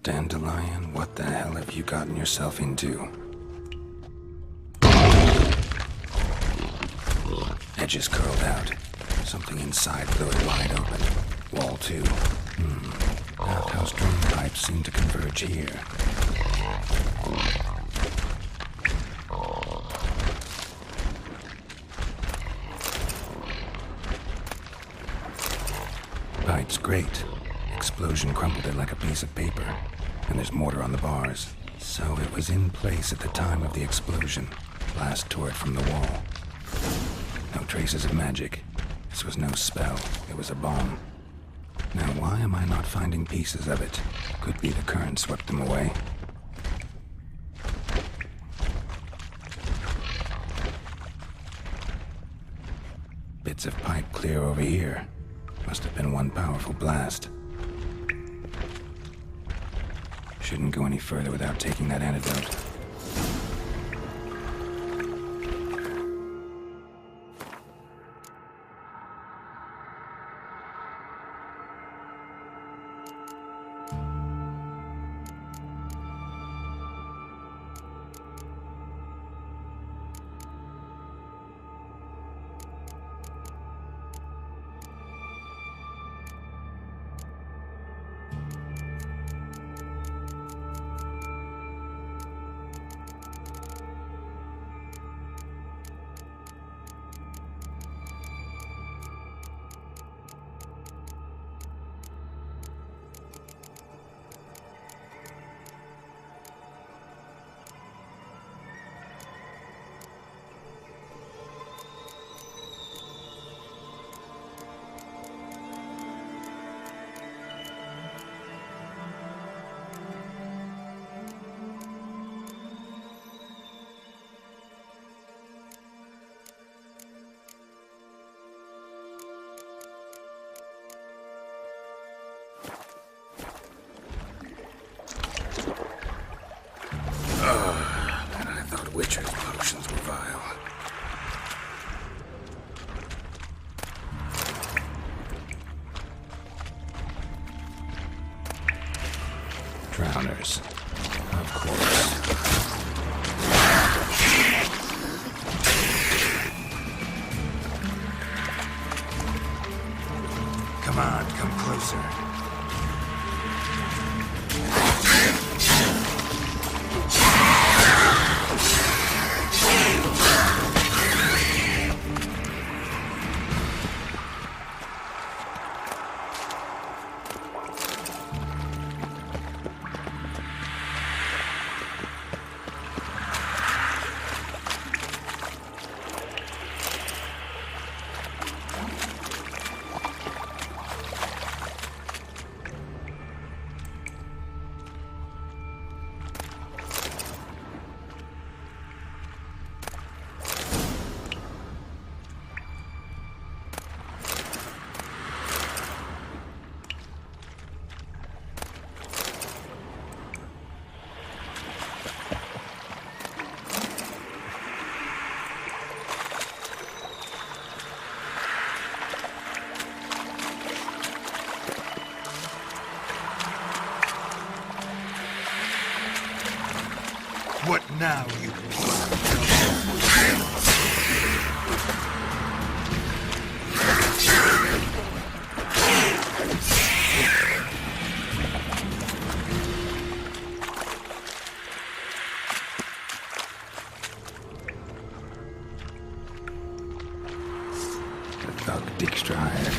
Dandelion, what the hell have you gotten yourself into? Edges curled out. Something inside blew it wide open. Wall too. Outhouse drain pipes seem to converge here. Pipe's great. Explosion crumpled it like a piece of paper. And there's mortar on the bars. So it was in place at the time of the explosion. Blast tore it from the wall. No traces of magic. This was no spell. It was a bomb. Now why am I not finding pieces of it? Could be the current swept them away. Bits of pipe clear over here. Must have been one powerful blast. Shouldn't go any further without taking that antidote. Witcher's potions were vile. Drowners. Of course. Come on, come closer. What now, you... The thug Dijkstra hired.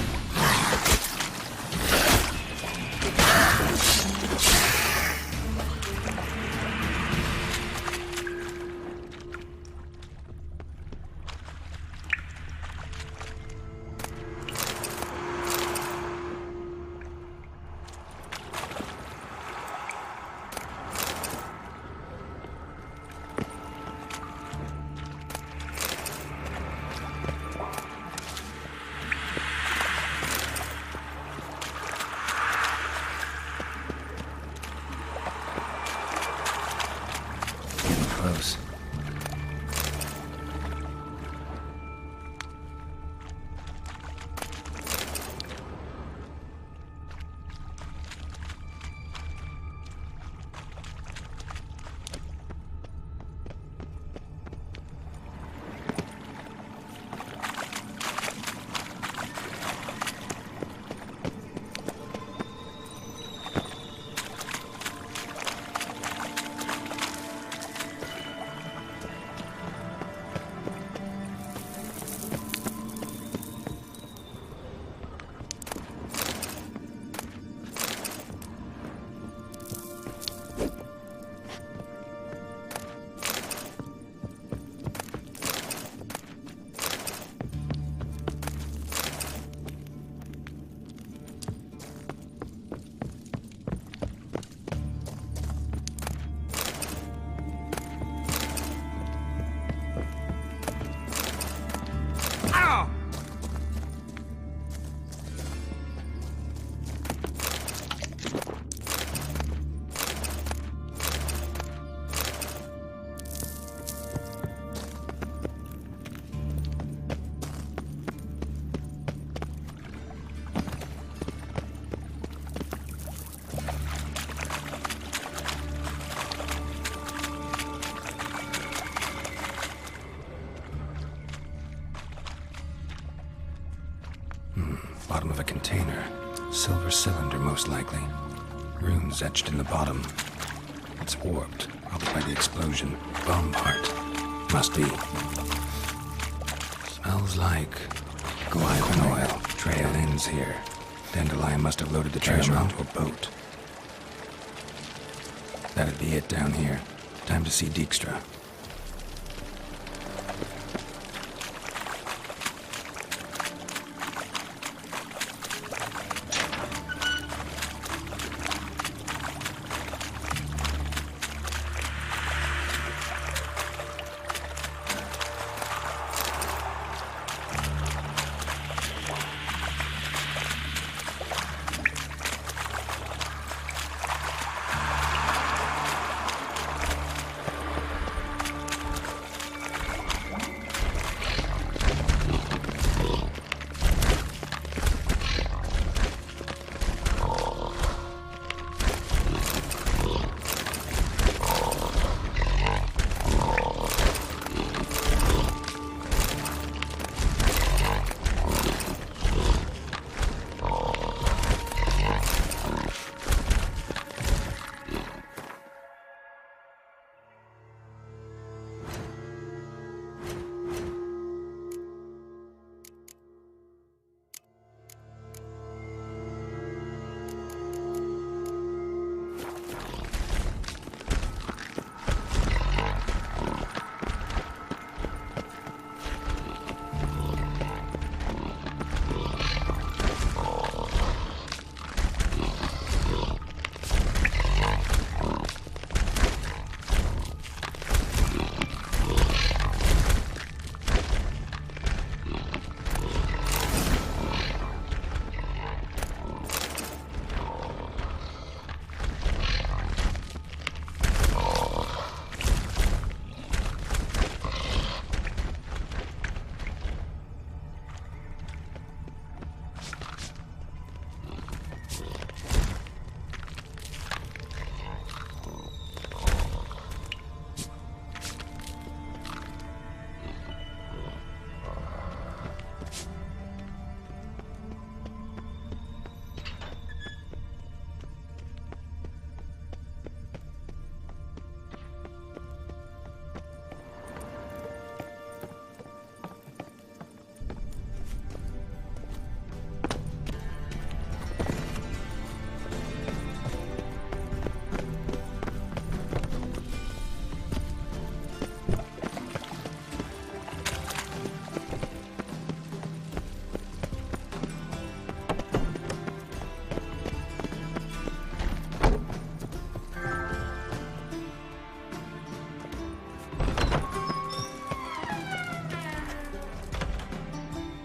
Close. bottom of a container. Silver cylinder, most likely. Runes etched in the bottom. It's warped, probably by the explosion. Bomb part. Must be. Smells like guaiacol oil. Trail ends here. Dandelion must have loaded the treasure onto a boat. That'd be it down here. Time to see Dijkstra.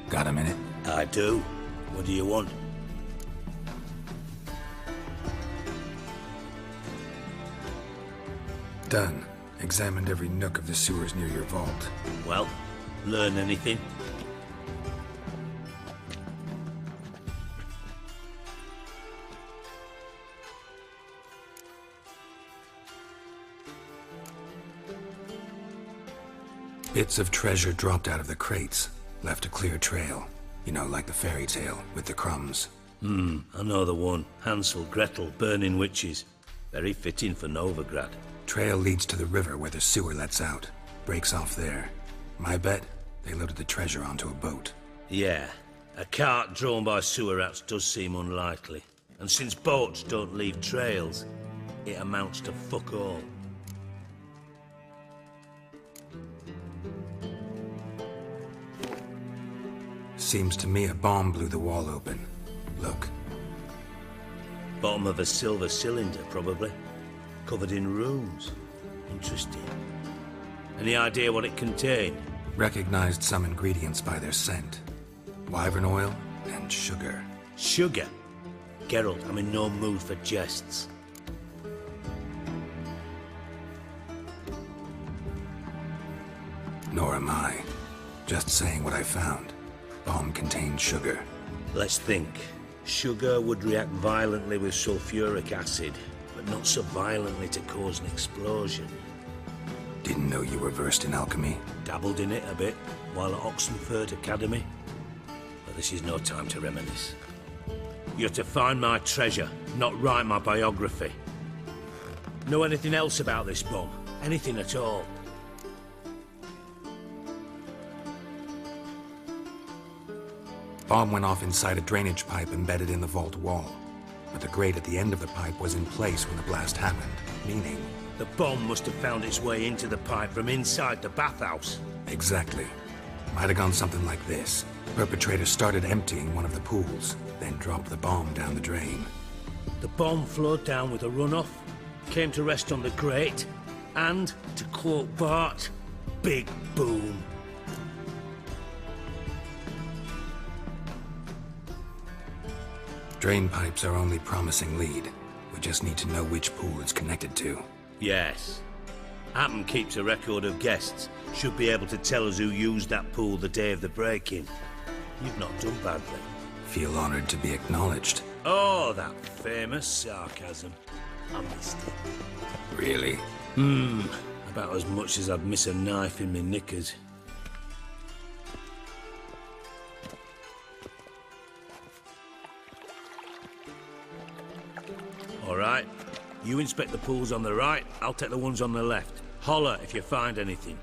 Got a minute? I do. What do you want? Done. Examined every nook of the sewers near your vault. Well, learn anything? Bits of treasure dropped out of the crates. Left a clear trail. You know, like the fairy tale, with the crumbs. I know the one. Hansel, Gretel, burning witches. Very fitting for Novigrad. Trail leads to the river where the sewer lets out. Breaks off there. My bet, they loaded the treasure onto a boat. Yeah. A cart drawn by sewer rats does seem unlikely. And since boats don't leave trails, it amounts to fuck all. Seems to me a bomb blew the wall open. Look. Bottom of a silver cylinder, probably. Covered in runes. Interesting. Any idea what it contained? Recognized some ingredients by their scent. Wyvern oil and sugar. Sugar? Geralt, I'm in no mood for jests. Nor am I. Just saying what I found. Bomb contained sugar. Let's think. Sugar would react violently with sulfuric acid, but not so violently to cause an explosion. Didn't know you were versed in alchemy. Dabbled in it a bit while at Oxenford Academy. But this is no time to reminisce. You're to find my treasure, not write my biography. Know anything else about this bomb? Anything at all? Bomb went off inside a drainage pipe embedded in the vault wall. But the grate at the end of the pipe was in place when the blast happened, meaning... The bomb must have found its way into the pipe from inside the bathhouse. Exactly. Might have gone something like this. Perpetrator started emptying one of the pools, then dropped the bomb down the drain. The bomb flowed down with a runoff, came to rest on the grate, and, to quote Bart, big boom. Drain pipes are only promising lead. We just need to know which pool it's connected to. Yes. Hammond keeps a record of guests. Should be able to tell us who used that pool the day of the break-in. You've not done badly. Feel honored to be acknowledged. Oh, that famous sarcasm. I missed it. Really? About as much as I'd miss a knife in my knickers. All right. You inspect the pools on the right, I'll take the ones on the left. Holler if you find anything.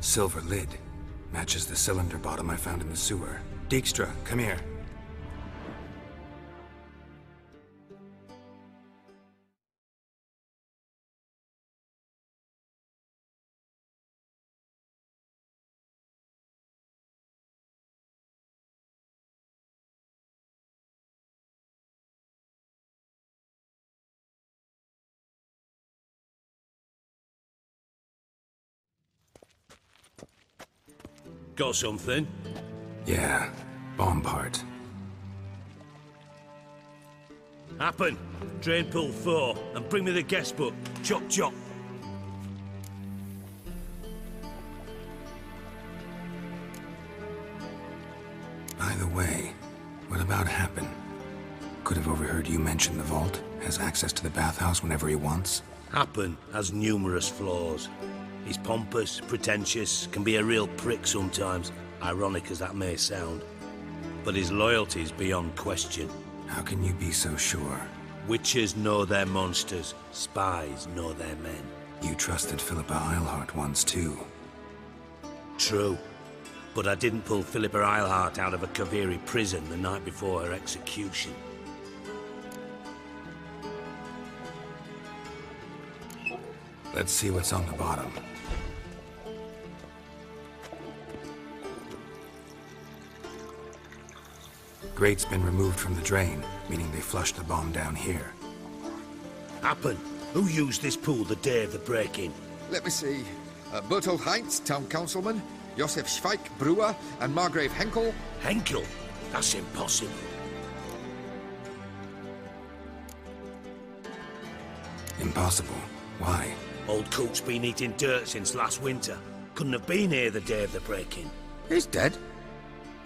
Silver lid. Matches the cylinder bottom I found in the sewer. Dijkstra, come here. Got something? Yeah, bomb part. Happen. Drain pool 4, and bring me the guest book. Chop chop. By the way, what about Happen? Could have overheard you mention the vault. Has access to the bathhouse whenever he wants. Happen has numerous flaws. He's pompous, pretentious, can be a real prick sometimes, ironic as that may sound. But his loyalty's beyond question. How can you be so sure? Witches know their monsters, spies know their men. You trusted Philippa Eilhart once too. True. But I didn't pull Philippa Eilhart out of a Kaviri prison the night before her execution. Let's see what's on the bottom. Grate's been removed from the drain, meaning they flushed the bomb down here. Happen. Who used this pool the day of the break-in? Let me see. Bertolt Heinz, town councilman, Josef Schweik, brewer, and Margrave Henkel. Henkel? That's impossible. Impossible. Why? Old Cook's been eating dirt since last winter. Couldn't have been here the day of the break-in. He's dead?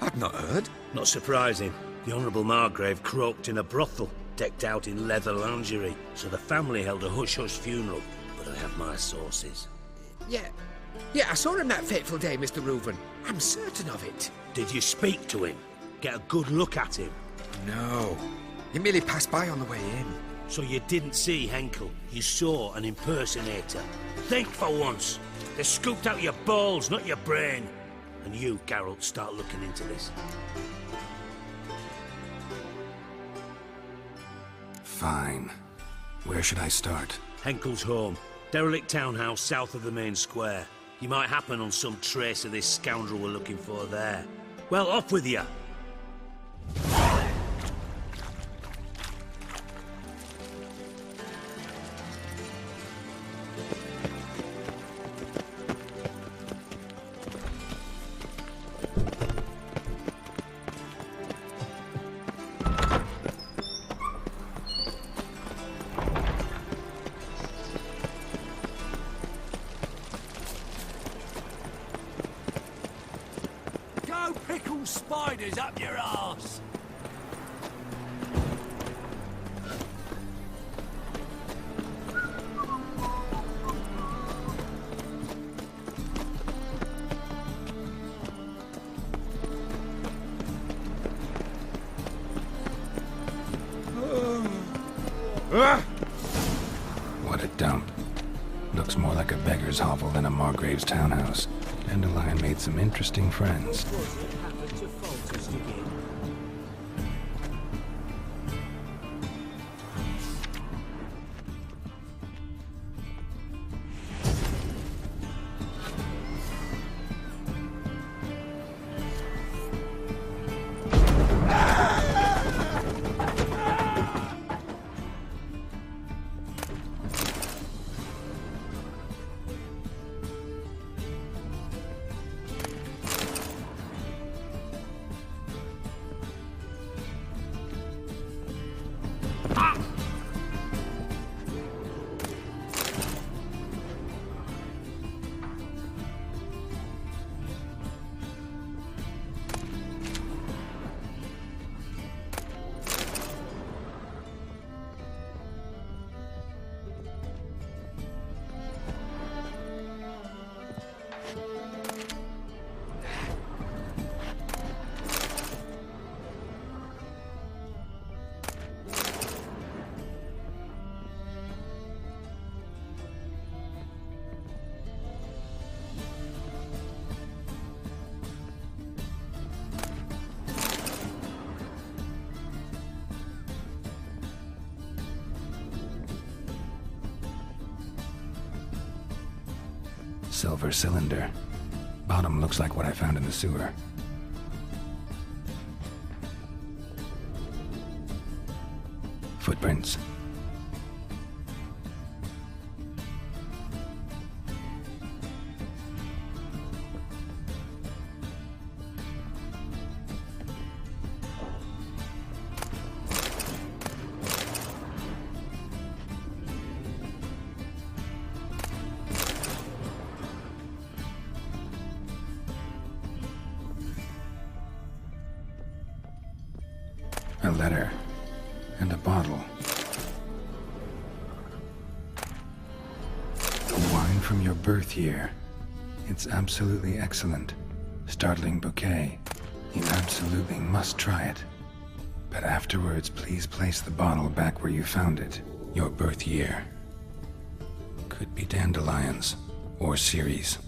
I'd not heard. Not surprising. The Honourable Margrave croaked in a brothel, decked out in leather lingerie, so the family held a hush-hush funeral. But I have my sources. Yeah, I saw him that fateful day, Mr. Reuven. I'm certain of it. Did you speak to him? Get a good look at him? No. He merely passed by on the way in. So you didn't see Henkel, you saw an impersonator. Think for once. They scooped out your balls, not your brain. And you, Geralt, start looking into this. Fine. Where should I start? Henkel's home. Derelict townhouse south of the main square. You might happen on some trace of this scoundrel we're looking for there. Well, off with you! spiders up your arse. What a dump. Looks more like a beggar's hovel than a Margrave's townhouse. Dandelion made some interesting friends. Silver cylinder. Bottom looks like what I found in the sewer. Footprints. A letter. And a bottle. The wine from your birth year. It's absolutely excellent. Startling bouquet. You absolutely must try it. But afterwards, please place the bottle back where you found it. Your birth year. Could be dandelions. Or Ceres.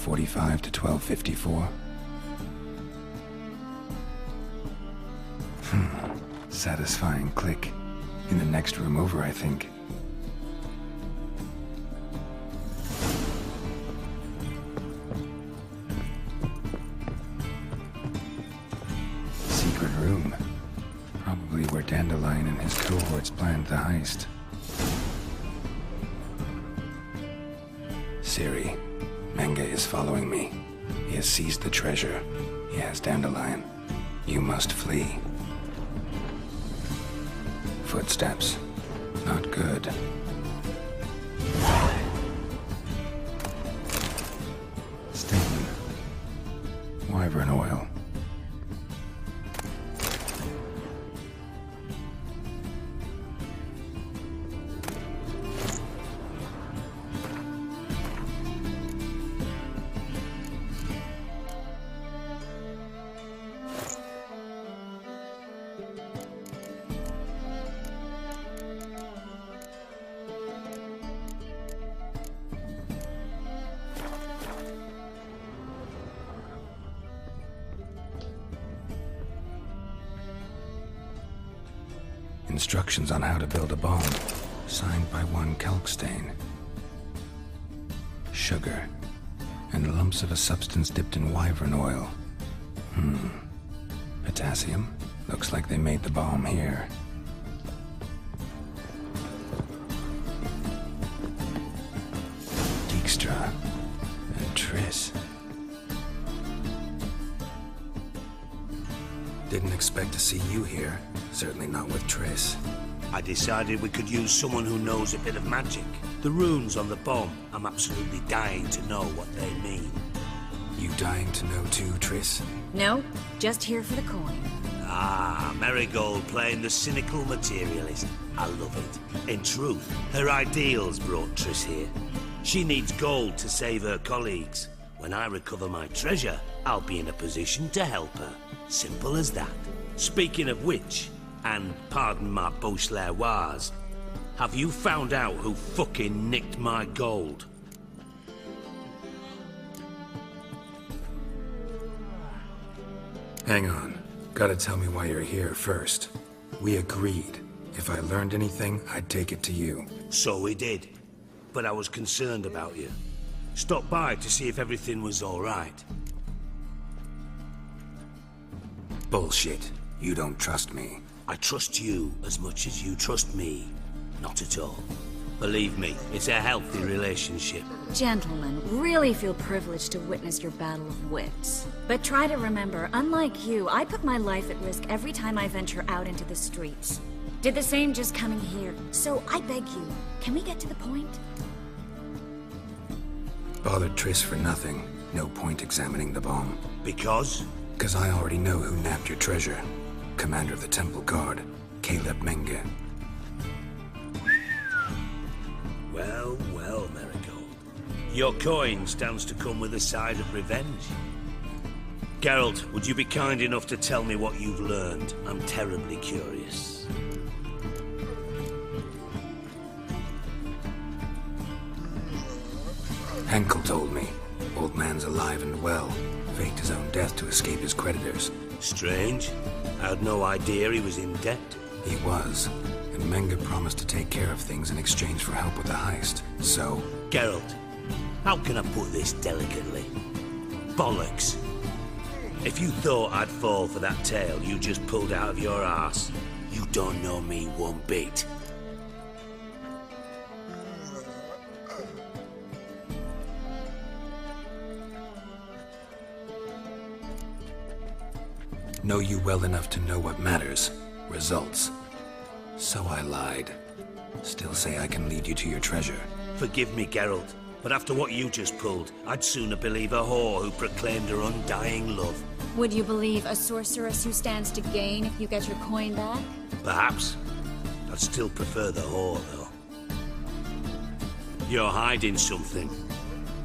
.45 to 12:54. Satisfying click. In the next room over, I think. Secret room. Probably where Dandelion and his cohorts planned the heist. Siri. Menge is following me. He has seized the treasure. He has Dandelion. You must flee. Footsteps. Not good. Stain. Wyvern oil. Instructions on how to build a bomb, signed by one Kalkstain. Sugar, and lumps of a substance dipped in wyvern oil. Potassium? Looks like they made the bomb here. Dijkstra and Triss. Didn't expect to see you here. Certainly not with Triss. I decided we could use someone who knows a bit of magic. The runes on the bomb, I'm absolutely dying to know what they mean. You dying to know too, Triss? No, just here for the coin. Ah, Marigold playing the cynical materialist. I love it. In truth, her ideals brought Triss here. She needs gold to save her colleagues. When I recover my treasure, I'll be in a position to help her. Simple as that. Speaking of which, and pardon my RobzarrGoesRawrs, have you found out who fucking nicked my gold? Hang on. Gotta tell me why you're here first. We agreed. If I learned anything, I'd take it to you. So we did. But I was concerned about you. Stopped by to see if everything was all right. Bullshit. You don't trust me. I trust you as much as you trust me. Not at all. Believe me, it's a healthy relationship. Gentlemen, really feel privileged to witness your battle of wits. But try to remember, unlike you, I put my life at risk every time I venture out into the streets. Did the same just coming here. So I beg you, can we get to the point? Bothered Triss for nothing. No point examining the bomb. Because? Because I already know who nabbed your treasure. Commander of the Temple Guard, Caleb Menge. Well, well, Marigold. Your coin stands to come with a side of revenge. Geralt, would you be kind enough to tell me what you've learned? I'm terribly curious. Henkel told me. Old man's alive and well. Faked his own death to escape his creditors. Strange. I had no idea he was in debt. He was. And Menge promised to take care of things in exchange for help with the heist. So... Geralt, how can I put this delicately? Bollocks. If you thought I'd fall for that tale you just pulled out of your arse, you don't know me one bit. Know you well enough to know what matters. Results. So I lied. Still say I can lead you to your treasure. Forgive me, Geralt, but after what you just pulled, I'd sooner believe a whore who proclaimed her undying love. Would you believe a sorceress who stands to gain if you get your coin back? Perhaps. I'd still prefer the whore, though. You're hiding something,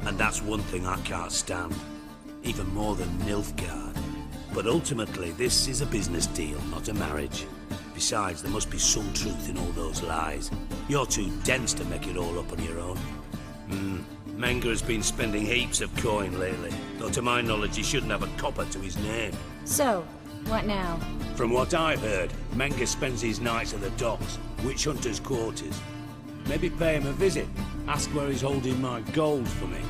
and that's one thing I can't stand. Even more than Nilfgaard. But ultimately, this is a business deal, not a marriage. Besides, there must be some truth in all those lies. You're too dense to make it all up on your own. Menge has been spending heaps of coin lately, though to my knowledge he shouldn't have a copper to his name. So, what now? From what I've heard, Menge spends his nights at the docks, witch hunters' quarters. Maybe pay him a visit, ask where he's holding my gold for me.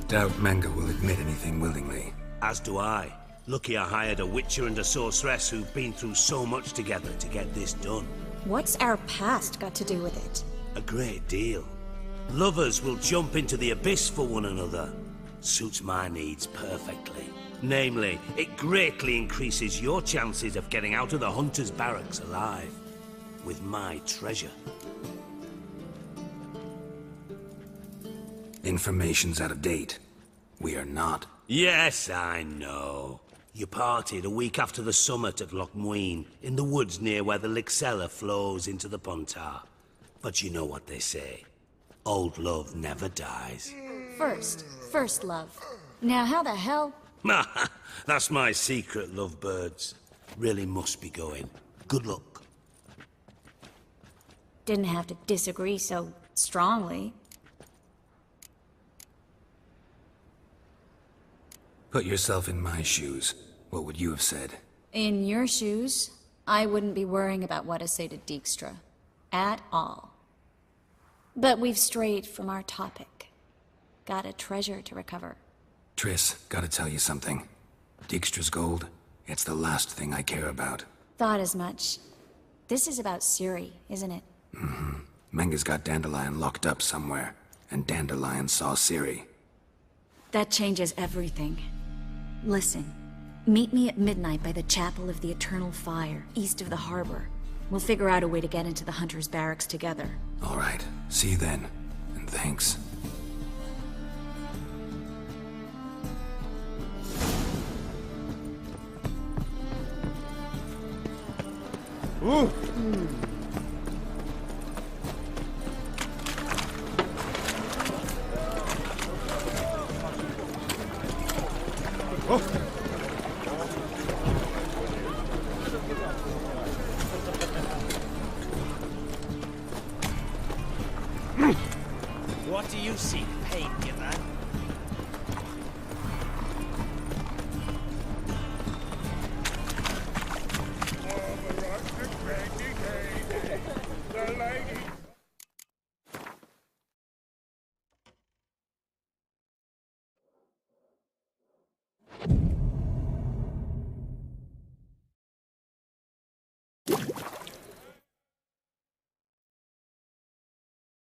Doubt Menge will admit anything willingly. As do I. Lucky I hired a witcher and a sorceress who've been through so much together to get this done. What's our past got to do with it? A great deal. Lovers will jump into the abyss for one another. Suits my needs perfectly. Namely, it greatly increases your chances of getting out of the hunter's barracks alive. With my treasure. Information's out of date. We are not. Yes, I know. You parted a week after the summit at Loch Muine, in the woods near where the Lixella flows into the Pontar. But you know what they say. Old love never dies. First love. Now how the hell? That's my secret, lovebirds. Really must be going. Good luck. Didn't have to disagree so strongly. Put yourself in my shoes. What would you have said? In your shoes, I wouldn't be worrying about what to say to Dijkstra. At all. But we've strayed from our topic. Got a treasure to recover. Triss, gotta tell you something. Dijkstra's gold, it's the last thing I care about. Thought as much. This is about Ciri, isn't it? Menga's got Dandelion locked up somewhere, and Dandelion saw Ciri. That changes everything. Listen, meet me at midnight by the Chapel of the Eternal Fire, east of the harbor. We'll figure out a way to get into the Hunter's barracks together. All right, see you then, and thanks. Ooh. What do you seek?